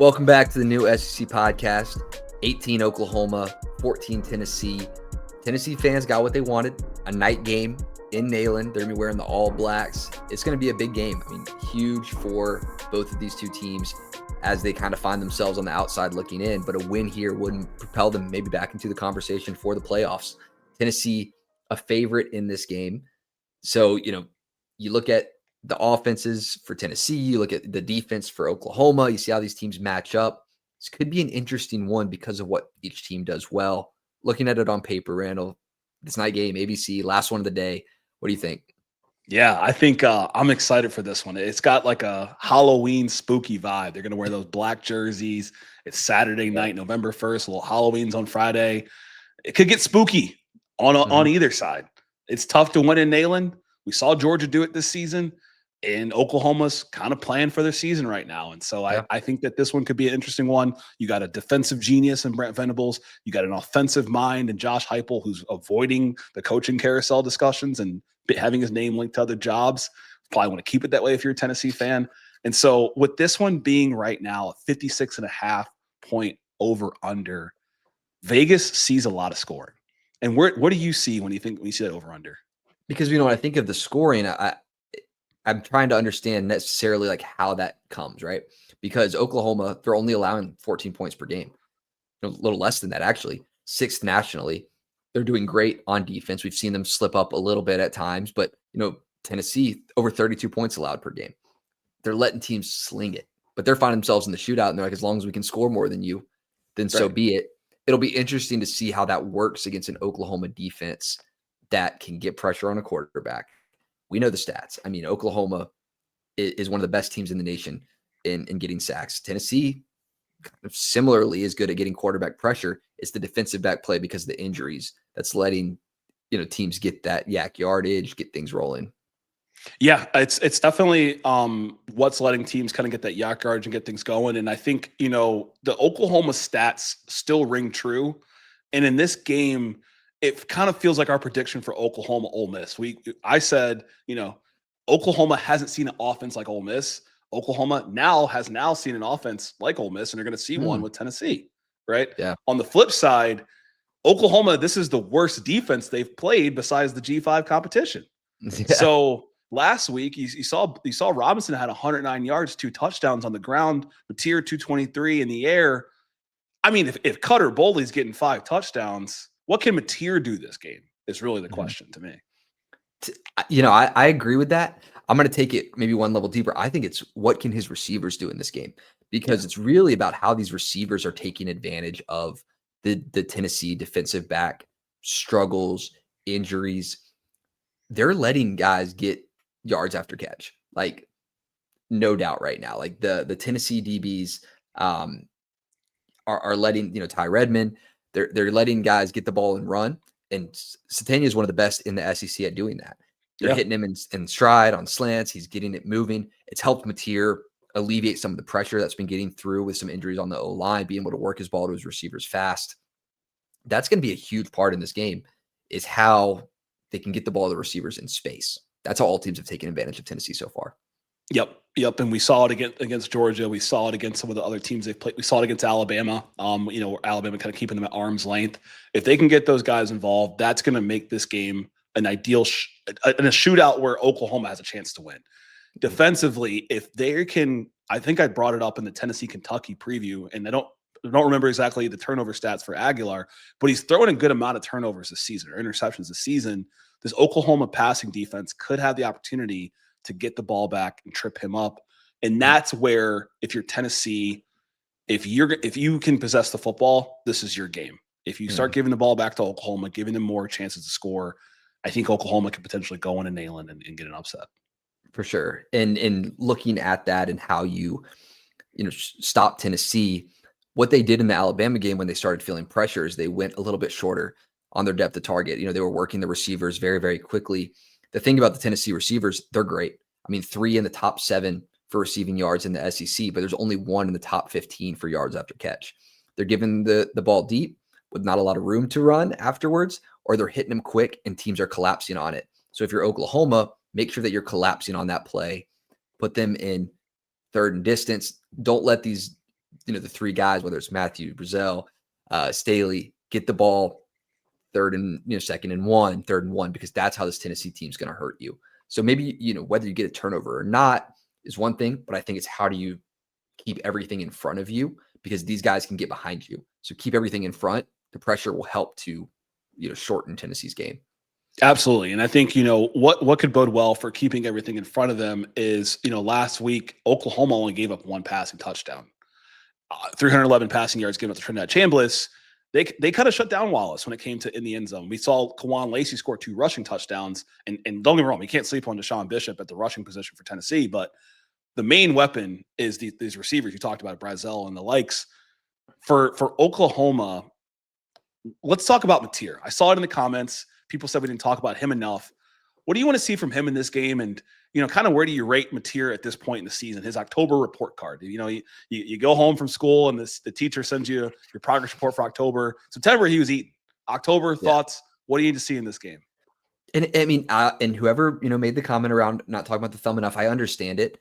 Welcome back to the new SEC podcast. 18 Oklahoma, 14 Tennessee. Tennessee fans got what they wanted, a night game in Neyland. They're going to be wearing the All Blacks. It's going to be a big game. I mean, huge for both of these two teams as they kind of find themselves on the outside looking in. But a win here wouldn't propel them maybe back into the conversation for the playoffs. Tennessee, a favorite in this game. So, you look at the offenses for Tennessee, you look at the defense for Oklahoma, you see how these teams match up. This could be an interesting one because of what each team does well. Looking at it on paper, Randall, this night game, ABC, last one of the day. What do you think? Yeah, I think I'm excited for this one. It's got like a Halloween spooky vibe. They're going to wear those black jerseys. It's Saturday night, November 1st. A little Halloween's on Friday. It could get spooky on either side. It's tough to win in Neyland. We saw Georgia do it this season. And Oklahoma's kind of playing for their season right now. And so I think that this one could be an interesting one. You got a defensive genius in Brent Venables. You got an offensive mind in Josh Heupel, who's avoiding the coaching carousel discussions and having his name linked to other jobs. Probably want to keep it that way if you're a Tennessee fan. And so with this one being right now a 56.5 point over under, Vegas sees a lot of scoring. And what do you see when you see that over under? Because, when I think of the scoring, I'm trying to understand necessarily like how that comes, right? Because Oklahoma, they're only allowing 14 points per game. A little less than that, actually. 6th nationally. They're doing great on defense. We've seen them slip up a little bit at times, but Tennessee, over 32 points allowed per game. They're letting teams sling it, but they're finding themselves in the shootout, and they're like, as long as we can score more than you, then so be it. It'll be interesting to see how that works against an Oklahoma defense that can get pressure on a quarterback. We know the stats. I mean, Oklahoma is one of the best teams in the nation in getting sacks. Tennessee, kind of similarly, is good at getting quarterback pressure. It's the defensive back play because of the injuries that's letting teams get that yak yardage, get things rolling. Yeah, it's definitely what's letting teams kind of get that yak yardage and get things going. And I think the Oklahoma stats still ring true. And in this game, it kind of feels like our prediction for Oklahoma Ole Miss. I said, Oklahoma hasn't seen an offense like Ole Miss. Oklahoma has seen an offense like Ole Miss, and they're going to see one with Tennessee, right? Yeah. On the flip side, Oklahoma, this is the worst defense they've played besides the G5 competition. Yeah. So last week, you saw Robinson had 109 yards, 2 touchdowns on the ground, Mateer 223 in the air. I mean, if Cutter Boley's getting 5 touchdowns, what can Mateer do this game is really the question to me. I agree with that. I'm going to take it maybe one level deeper. I think it's what can his receivers do in this game, because it's really about how these receivers are taking advantage of the Tennessee defensive back struggles, injuries. They're letting guys get yards after catch, like no doubt right now. Like the Tennessee DBs are letting, Ty Redmond, they're letting guys get the ball and run. And Satania is one of the best in the SEC at doing that. They're hitting him in stride on slants. He's getting it moving. It's helped Mateer alleviate some of the pressure that's been getting through with some injuries on the O-line, being able to work his ball to his receivers fast. That's going to be a huge part in this game, is how they can get the ball to the receivers in space. That's how all teams have taken advantage of Tennessee so far. Yep. And we saw it against Georgia. We saw it against some of the other teams they've played. We saw it against Alabama. Alabama kind of keeping them at arm's length. If they can get those guys involved, that's going to make this game an ideal in a shootout where Oklahoma has a chance to win. Defensively, if they can, I think I brought it up in the Tennessee-Kentucky preview, and I don't remember exactly the turnover stats for Aguilar, but he's throwing a good amount of turnovers this season, or interceptions this season. This Oklahoma passing defense could have the opportunity to get the ball back and trip him up. And that's where, if you're Tennessee, if you can possess the football, this is your game. If you start giving the ball back to Oklahoma, giving them more chances to score, I think Oklahoma could potentially go in and nail it and get an upset. For sure. And looking at that and how you stop Tennessee, what they did in the Alabama game when they started feeling pressure is they went a little bit shorter on their depth of target. They were working the receivers very, very quickly. The thing about the Tennessee receivers, they're great. I mean, 3 in the top 7 for receiving yards in the SEC, but there's only 1 in the top 15 for yards after catch. They're giving the ball deep. with not a lot of room to run afterwards, or they're hitting them quick and teams are collapsing on it. So if you're Oklahoma, make sure that you're collapsing on that play. Put them in third and distance. Don't let these, the three guys, whether it's Matthew, Brazel, Staley, get the ball third and, second and one, third and one, because that's how this Tennessee team's going to hurt you. So maybe, whether you get a turnover or not is one thing, but I think it's how do you keep everything in front of you, because these guys can get behind you. So keep everything in front. The pressure will help to, shorten Tennessee's game. Absolutely. And I think, what could bode well for keeping everything in front of them is, last week, Oklahoma only gave up one passing touchdown. 311 passing yards given up to Trinidad Chambliss. They kind of shut down Wallace when it came to in the end zone. We saw Kawan Lacey score 2 rushing touchdowns. And don't get me wrong, you can't sleep on Deshaun Bishop at the rushing position for Tennessee, but the main weapon is these receivers you talked about, Brazel and the likes. For Oklahoma, let's talk about Mateer. I saw it in the comments. People said we didn't talk about him enough. What do you want to see from him in this game? And, kind of where do you rate Mateer at this point in the season? His October report card. You go home from school and the teacher sends you your progress report for October. September, he was eating. October, thoughts. What do you need to see in this game? And I mean, and whoever, made the comment around not talking about the thumb enough, I understand it.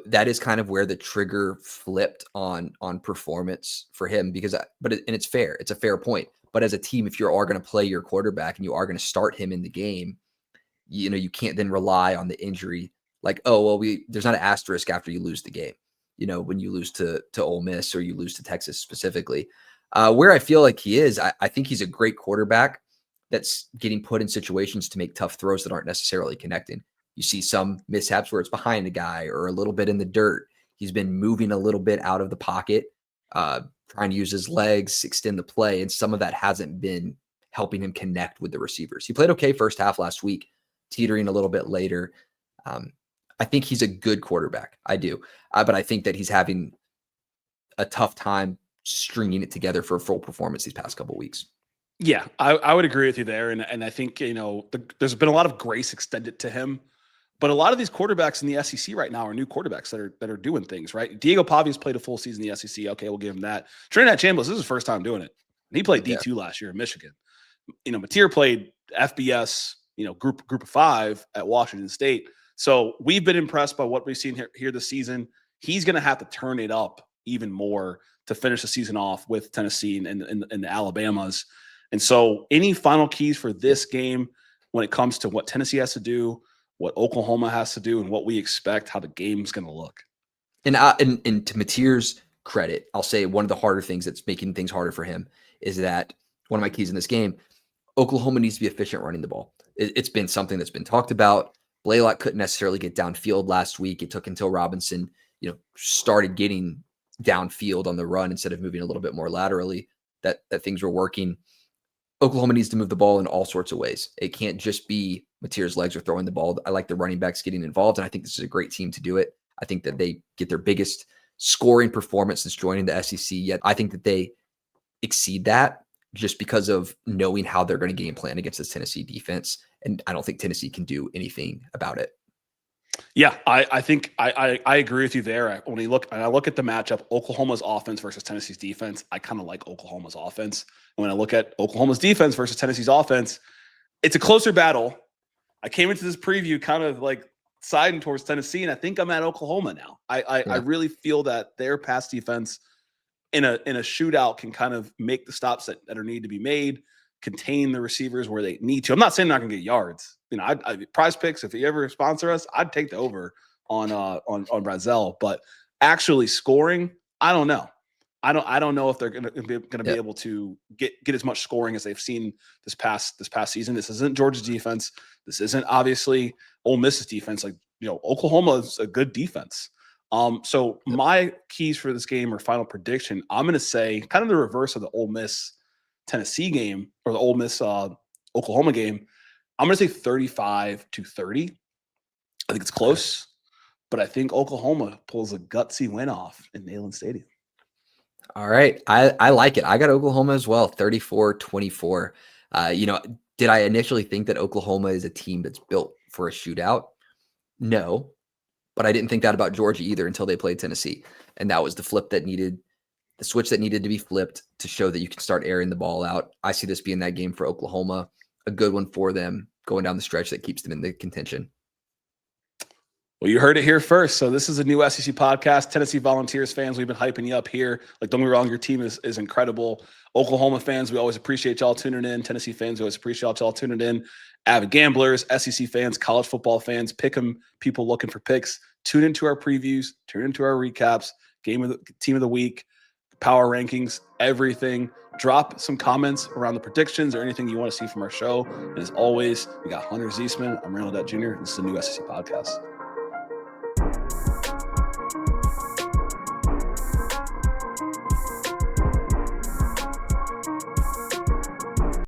That is kind of where the trigger flipped on performance for him, because, and it's fair. It's a fair point. But as a team, if you are going to play your quarterback and you are going to start him in the game, you can't then rely on the injury. Like, oh, well, there's not an asterisk after you lose the game, when you lose to Ole Miss or you lose to Texas specifically. Where I feel like he is, I think he's a great quarterback that's getting put in situations to make tough throws that aren't necessarily connecting. You see some mishaps where it's behind a guy or a little bit in the dirt. He's been moving a little bit out of the pocket, trying to use his legs, extend the play, and some of that hasn't been helping him connect with the receivers. He played okay first half last week, teetering a little bit later. I think he's a good quarterback. I do. But I think that he's having a tough time stringing it together for a full performance these past couple of weeks. Yeah, I would agree with you there. And I think, there's been a lot of grace extended to him. But a lot of these quarterbacks in the SEC right now are new quarterbacks that are doing things, right? Diego Pavia's played a full season in the SEC. Okay, we'll give him that. Trinidad Chambliss, this is his first time doing it. And he played D2 last year in Michigan. Mateer played FBS, group of 5 at Washington State. So we've been impressed by what we've seen here this season. He's going to have to turn it up even more to finish the season off with Tennessee and the Alabamas. And so any final keys for this game when it comes to what Tennessee has to do, what Oklahoma has to do, and what we expect, how the game's going to look. And to Mateer's credit, I'll say one of the harder things that's making things harder for him is that one of my keys in this game, Oklahoma needs to be efficient running the ball. It's been something that's been talked about. Blaylock couldn't necessarily get downfield last week. It took until Robinson, started getting downfield on the run instead of moving a little bit more laterally that things were working. Oklahoma needs to move the ball in all sorts of ways. It can't just be Mateer's legs are throwing the ball. I like the running backs getting involved, and I think this is a great team to do it. I think that they get their biggest scoring performance since joining the SEC, yet I think that they exceed that just because of knowing how they're going to game plan against this Tennessee defense, and I don't think Tennessee can do anything about it. Yeah, I think I agree with you there. When I look at the matchup, Oklahoma's offense versus Tennessee's defense, I kind of like Oklahoma's offense. And when I look at Oklahoma's defense versus Tennessee's offense, it's a closer battle. I came into this preview kind of like siding towards Tennessee, and I think I'm at Oklahoma now. I really feel that their pass defense in a shootout can kind of make the stops that are need to be made, contain the receivers where they need to. I'm not saying they're not going to get yards. I Prize Picks, if you ever sponsor us, I'd take the over on Brazel. But actually scoring, I don't know. I don't know if they're going to be able to get as much scoring as they've seen this past season. This isn't Georgia's defense. This isn't obviously Ole Miss's defense. Oklahoma is a good defense. So my keys for this game or final prediction, I'm going to say kind of the reverse of the Ole Miss Tennessee game or the Ole Miss Oklahoma game. I'm going to say 35-30. I think it's close, but I think Oklahoma pulls a gutsy win off in Neyland Stadium. All right. I like it. I got Oklahoma as well, 34-24. Did I initially think that Oklahoma is a team that's built for a shootout? No, but I didn't think that about Georgia either until they played Tennessee. And that was the flip that needed the switch that needed to be flipped to show that you can start airing the ball out. I see this being that game for Oklahoma, a good one for them going down the stretch that keeps them in the contention. Well, you heard it here first. So this is a new SEC podcast. Tennessee Volunteers fans, we've been hyping you up here. Like, don't get me wrong, your team is incredible. Oklahoma fans, we always appreciate y'all tuning in. Tennessee fans, we always appreciate y'all tuning in. Avid gamblers, SEC fans, college football fans, pick 'em people looking for picks. Tune into our previews, tune into our recaps, team of the week, power rankings, everything. Drop some comments around the predictions or anything you want to see from our show. And as always, we got Hunter Ziesman. I'm Randall Dutt Jr. This is the new SEC podcast.